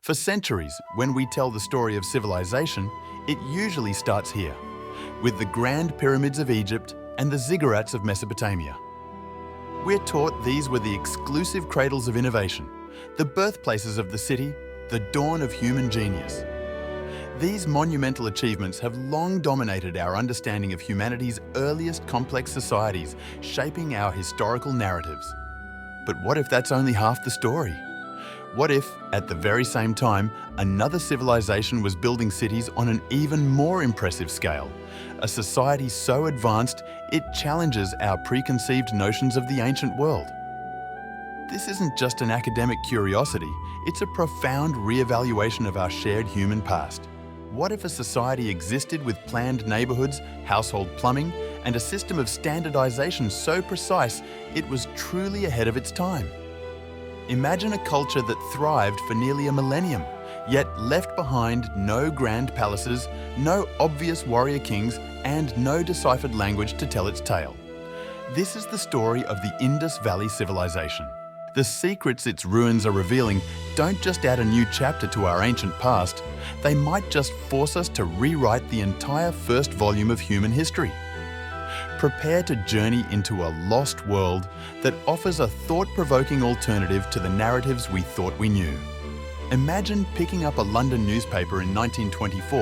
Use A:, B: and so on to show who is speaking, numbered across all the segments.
A: For centuries, when we tell the story of civilization, it usually starts here, with the grand pyramids of Egypt and the ziggurats of Mesopotamia. We're taught these were the exclusive cradles of innovation, the birthplaces of the city, the dawn of human genius. These monumental achievements have long dominated our understanding of humanity's earliest complex societies, shaping our historical narratives. But what if that's only half the story? What if, at the very same time, another civilization was building cities on an even more impressive scale? A society so advanced, it challenges our preconceived notions of the ancient world. This isn't just an academic curiosity, it's a profound re-evaluation of our shared human past. What if a society existed with planned neighborhoods, household plumbing, and a system of standardization so precise it was truly ahead of its time? Imagine a culture that thrived for nearly a millennium, yet left behind no grand palaces, no obvious warrior kings, and no deciphered language to tell its tale. This is the story of the Indus Valley civilization. The secrets its ruins are revealing don't just add a new chapter to our ancient past, they might just force us to rewrite the entire first volume of human history. Prepare to journey into a lost world that offers a thought-provoking alternative to the narratives we thought we knew. Imagine picking up a London newspaper in 1924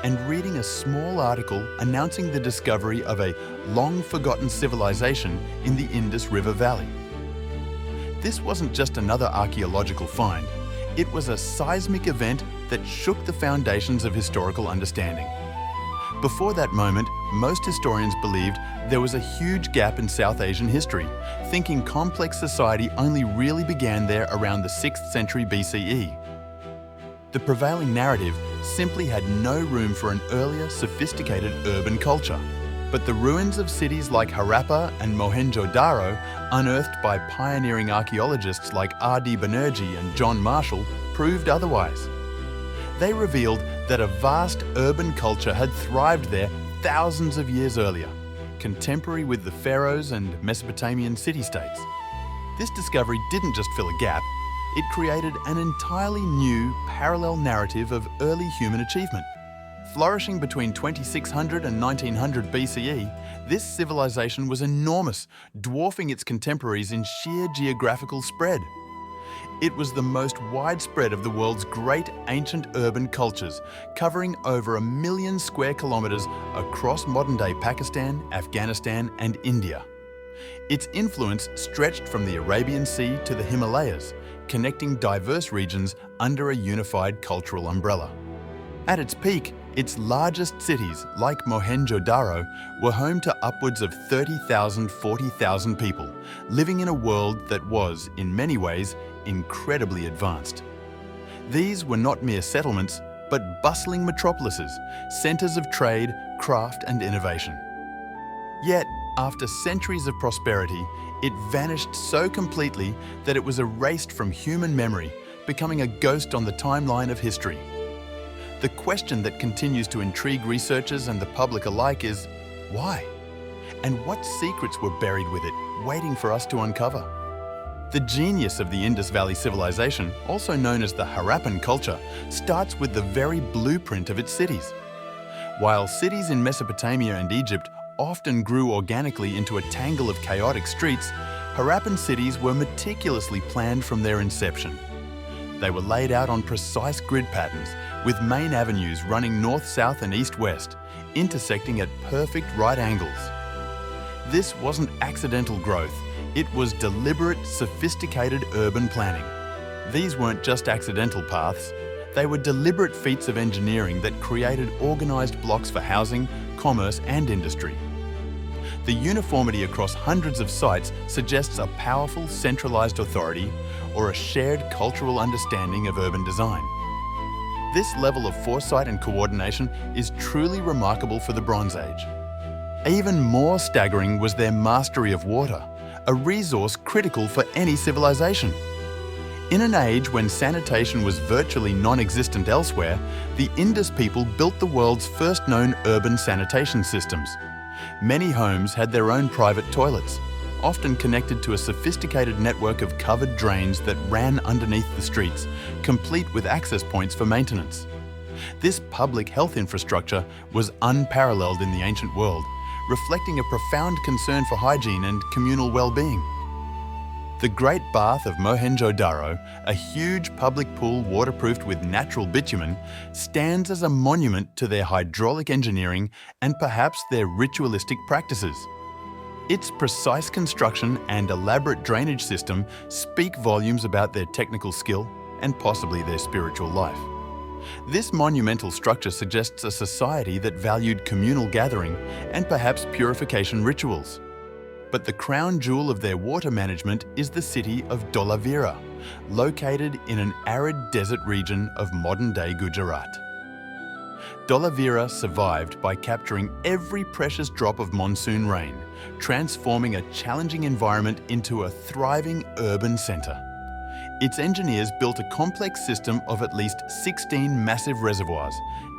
A: and reading a small article announcing the discovery of a long-forgotten civilization in the Indus River Valley. This wasn't just another archaeological find, it was a seismic event that shook the foundations of historical understanding. Before that moment, most historians believed there was a huge gap in South Asian history, thinking complex society only really began there around the 6th century BCE. The prevailing narrative simply had no room for an earlier, sophisticated urban culture. But the ruins of cities like Harappa and Mohenjo-daro, unearthed by pioneering archaeologists like R.D. Banerjee and John Marshall, proved otherwise. They revealed that a vast urban culture had thrived there thousands of years earlier, contemporary with the pharaohs and Mesopotamian city-states. This discovery didn't just fill a gap, it created an entirely new, parallel narrative of early human achievement. Flourishing between 2600 and 1900 BCE, this civilization was enormous, dwarfing its contemporaries in sheer geographical spread. It was the most widespread of the world's great ancient urban cultures, covering over 1 million square kilometers across modern-day Pakistan, Afghanistan, and India. Its influence stretched from the Arabian Sea to the Himalayas, connecting diverse regions under a unified cultural umbrella. At its peak, its largest cities, like Mohenjo-daro, were home to upwards of 30,000, 40,000 people, living in a world that was, in many ways, incredibly advanced. These were not mere settlements, but bustling metropolises, centres of trade, craft and innovation. Yet, after centuries of prosperity, it vanished so completely that it was erased from human memory, becoming a ghost on the timeline of history. The question that continues to intrigue researchers and the public alike is, why? And what secrets were buried with it, waiting for us to uncover? The genius of the Indus Valley civilization, also known as the Harappan culture, starts with the very blueprint of its cities. While cities in Mesopotamia and Egypt often grew organically into a tangle of chaotic streets, Harappan cities were meticulously planned from their inception. They were laid out on precise grid patterns, with main avenues running north, south and east-west, intersecting at perfect right angles. This wasn't accidental growth, it was deliberate, sophisticated urban planning. These weren't just accidental paths, they were deliberate feats of engineering that created organised blocks for housing, commerce and industry. The uniformity across hundreds of sites suggests a powerful centralised authority or a shared cultural understanding of urban design. This level of foresight and coordination is truly remarkable for the Bronze Age. Even more staggering was their mastery of water, a resource critical for any civilization. In an age when sanitation was virtually non-existent elsewhere, the Indus people built the world's first known urban sanitation systems. Many homes had their own private toilets. often connected to a sophisticated network of covered drains that ran underneath the streets, complete with access points for maintenance. This public health infrastructure was unparalleled in the ancient world, reflecting a profound concern for hygiene and communal well-being. The Great Bath of Mohenjo-Daro, a huge public pool waterproofed with natural bitumen, stands as a monument to their hydraulic engineering and perhaps their ritualistic practices. Its precise construction and elaborate drainage system speak volumes about their technical skill and possibly their spiritual life. This monumental structure suggests a society that valued communal gathering and perhaps purification rituals. But the crown jewel of their water management is the city of Dholavira, located in an arid desert region of modern-day Gujarat. Dholavira survived by capturing every precious drop of monsoon rain, transforming a challenging environment into a thriving urban centre. Its engineers built a complex system of at least 16 massive reservoirs,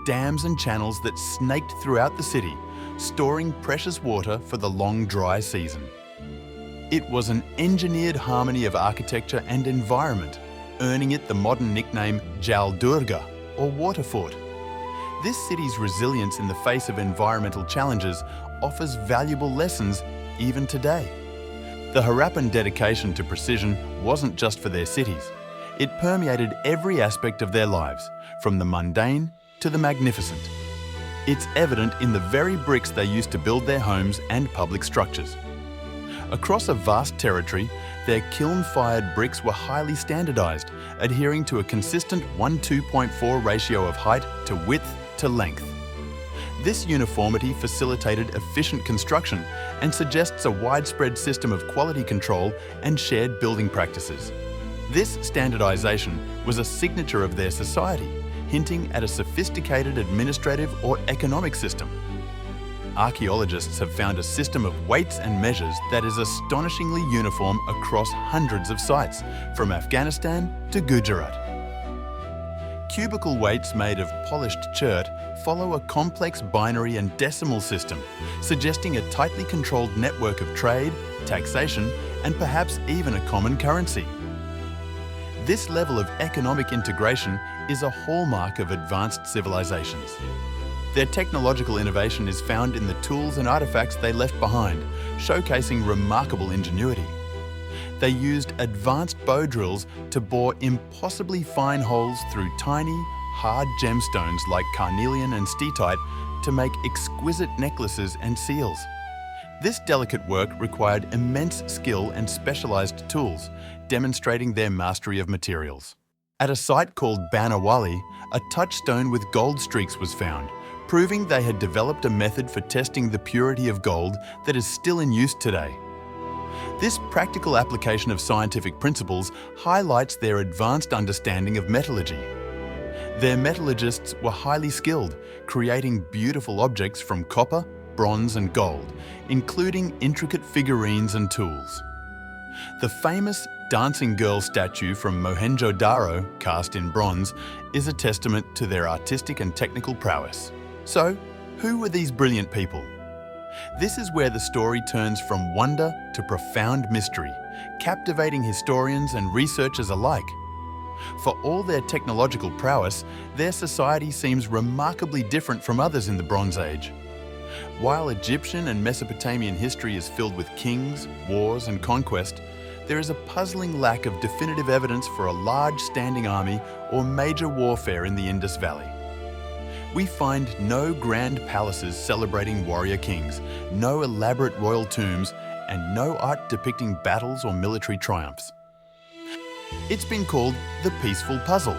A: dams and channels that snaked throughout the city, storing precious water for the long dry season. It was an engineered harmony of architecture and environment, earning it the modern nickname Jal Durga, or water fort. This city's resilience in the face of environmental challenges offers valuable lessons even today. The Harappan dedication to precision wasn't just for their cities. It permeated every aspect of their lives, from the mundane to the magnificent. It's evident in the very bricks they used to build their homes and public structures. Across a vast territory, their kiln-fired bricks were highly standardized, adhering to a consistent 1:2.4 ratio of height to width to length. This uniformity facilitated efficient construction and suggests a widespread system of quality control and shared building practices. This standardization was a signature of their society, hinting at a sophisticated administrative or economic system. Archaeologists have found a system of weights and measures that is astonishingly uniform across hundreds of sites, from Afghanistan to Gujarat. Cubical weights made of polished chert follow a complex binary and decimal system, suggesting a tightly controlled network of trade, taxation, and perhaps even a common currency. This level of economic integration is a hallmark of advanced civilizations. Their technological innovation is found in the tools and artifacts they left behind, showcasing remarkable ingenuity. They used advanced bow drills to bore impossibly fine holes through tiny, hard gemstones like carnelian and steatite to make exquisite necklaces and seals. This delicate work required immense skill and specialized tools, demonstrating their mastery of materials. At a site called Banawali, a touchstone with gold streaks was found, proving they had developed a method for testing the purity of gold that is still in use today. This practical application of scientific principles highlights their advanced understanding of metallurgy. Their metallurgists were highly skilled, creating beautiful objects from copper, bronze and gold, including intricate figurines and tools. The famous dancing girl statue from Mohenjo-Daro, cast in bronze, is a testament to their artistic and technical prowess. So, who were these brilliant people? This is where the story turns from wonder to profound mystery, captivating historians and researchers alike. For all their technological prowess, their society seems remarkably different from others in the Bronze Age. While Egyptian and Mesopotamian history is filled with kings, wars and conquest, there is a puzzling lack of definitive evidence for a large standing army or major warfare in the Indus Valley. We find no grand palaces celebrating warrior kings, no elaborate royal tombs, and no art depicting battles or military triumphs. It's been called the peaceful puzzle,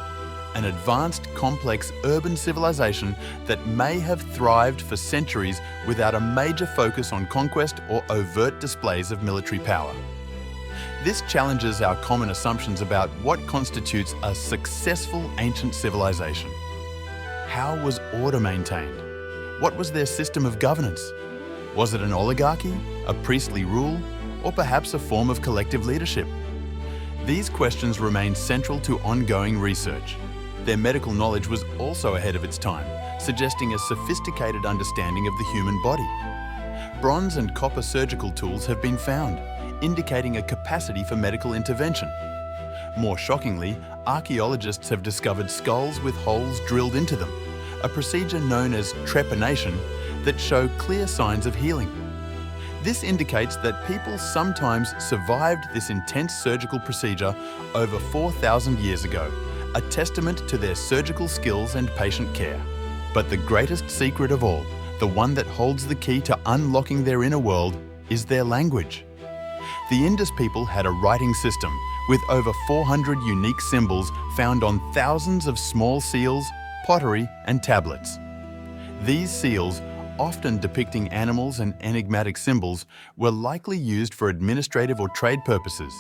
A: an advanced, complex urban civilization that may have thrived for centuries without a major focus on conquest or overt displays of military power. This challenges our common assumptions about what constitutes a successful ancient civilization. How was order maintained? What was their system of governance? Was it an oligarchy, a priestly rule, or perhaps a form of collective leadership? These questions remain central to ongoing research. Their medical knowledge was also ahead of its time, suggesting a sophisticated understanding of the human body. Bronze and copper surgical tools have been found, indicating a capacity for medical intervention. More shockingly, archaeologists have discovered skulls with holes drilled into them, a procedure known as trepanation that show clear signs of healing. This indicates that people sometimes survived this intense surgical procedure over 4,000 years ago, a testament to their surgical skills and patient care. But the greatest secret of all, the one that holds the key to unlocking their inner world, is their language. The Indus people had a writing system with over 400 unique symbols found on thousands of small seals, pottery, and tablets. These seals, often depicting animals and enigmatic symbols, were likely used for administrative or trade purposes.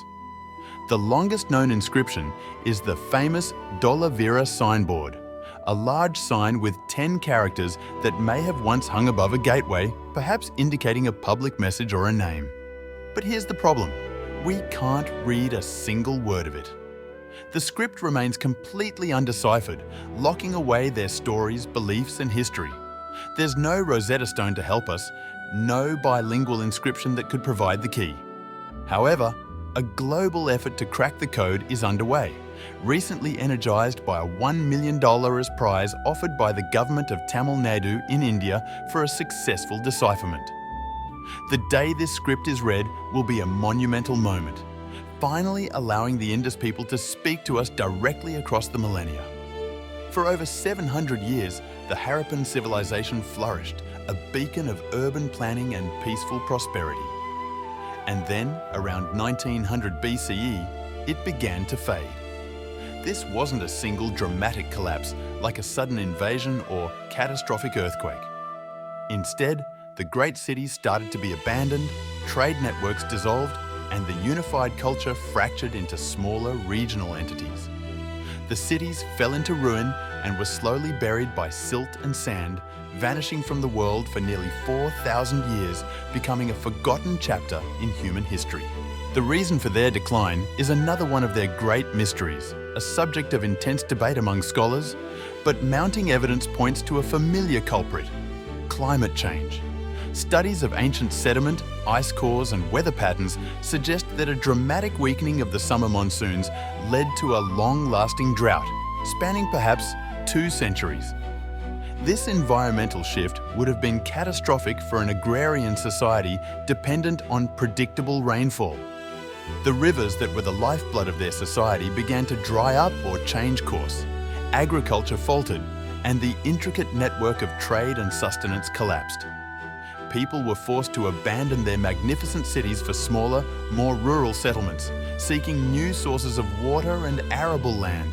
A: The longest known inscription is the famous Dolavira signboard, a large sign with 10 characters that may have once hung above a gateway, perhaps indicating a public message or a name. But here's the problem: we can't read a single word of it. The script remains completely undeciphered, locking away their stories, beliefs, and history. There's no Rosetta Stone to help us, no bilingual inscription that could provide the key. However, a global effort to crack the code is underway, recently energized by a $1 million prize offered by the government of Tamil Nadu in India for a successful decipherment. The day this script is read will be a monumental moment, finally allowing the Indus people to speak to us directly across the millennia. For over 700 years, the Harappan civilization flourished, a beacon of urban planning and peaceful prosperity. And then, around 1900 BCE, it began to fade. This wasn't a single dramatic collapse, like a sudden invasion or catastrophic earthquake. Instead, the great cities started to be abandoned, trade networks dissolved, and the unified culture fractured into smaller regional entities. The cities fell into ruin and were slowly buried by silt and sand, vanishing from the world for nearly 4,000 years, becoming a forgotten chapter in human history. The reason for their decline is another one of their great mysteries, a subject of intense debate among scholars, but mounting evidence points to a familiar culprit: climate change. Studies of ancient sediment, ice cores, and weather patterns suggest that a dramatic weakening of the summer monsoons led to a long-lasting drought, spanning perhaps 2 centuries. This environmental shift would have been catastrophic for an agrarian society dependent on predictable rainfall. The rivers that were the lifeblood of their society began to dry up or change course. Agriculture faltered, and the intricate network of trade and sustenance collapsed. People were forced to abandon their magnificent cities for smaller, more rural settlements, seeking new sources of water and arable land.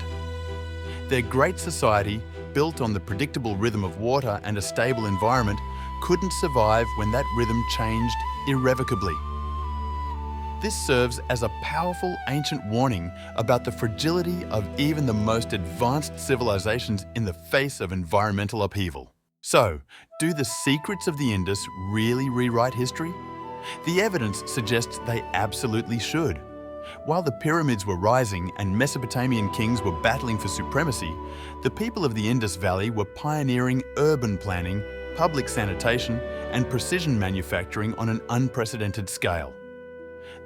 A: Their great society, built on the predictable rhythm of water and a stable environment, couldn't survive when that rhythm changed irrevocably. This serves as a powerful ancient warning about the fragility of even the most advanced civilizations in the face of environmental upheaval. So, do the secrets of the Indus really rewrite history? The evidence suggests they absolutely should. While the pyramids were rising and Mesopotamian kings were battling for supremacy, the people of the Indus Valley were pioneering urban planning, public sanitation, and precision manufacturing on an unprecedented scale.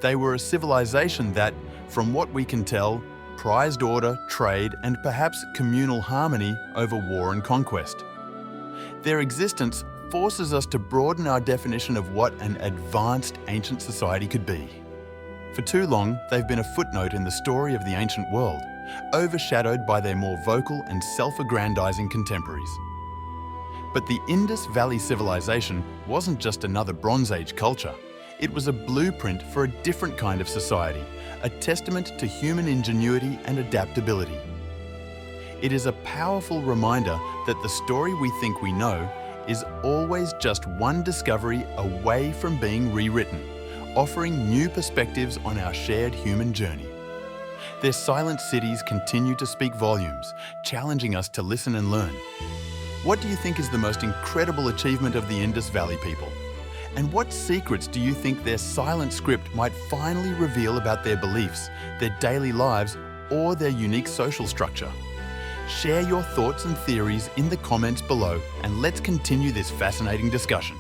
A: They were a civilization that, from what we can tell, prized order, trade, and perhaps communal harmony over war and conquest. Their existence forces us to broaden our definition of what an advanced ancient society could be. For too long, they've been a footnote in the story of the ancient world, overshadowed by their more vocal and self-aggrandizing contemporaries. But the Indus Valley civilization wasn't just another Bronze Age culture. It was a blueprint for a different kind of society, a testament to human ingenuity and adaptability. It is a powerful reminder that the story we think we know is always just one discovery away from being rewritten, offering new perspectives on our shared human journey. Their silent cities continue to speak volumes, challenging us to listen and learn. What do you think is the most incredible achievement of the Indus Valley people? And what secrets do you think their silent script might finally reveal about their beliefs, their daily lives, or their unique social structure? Share your thoughts and theories in the comments below, and let's continue this fascinating discussion.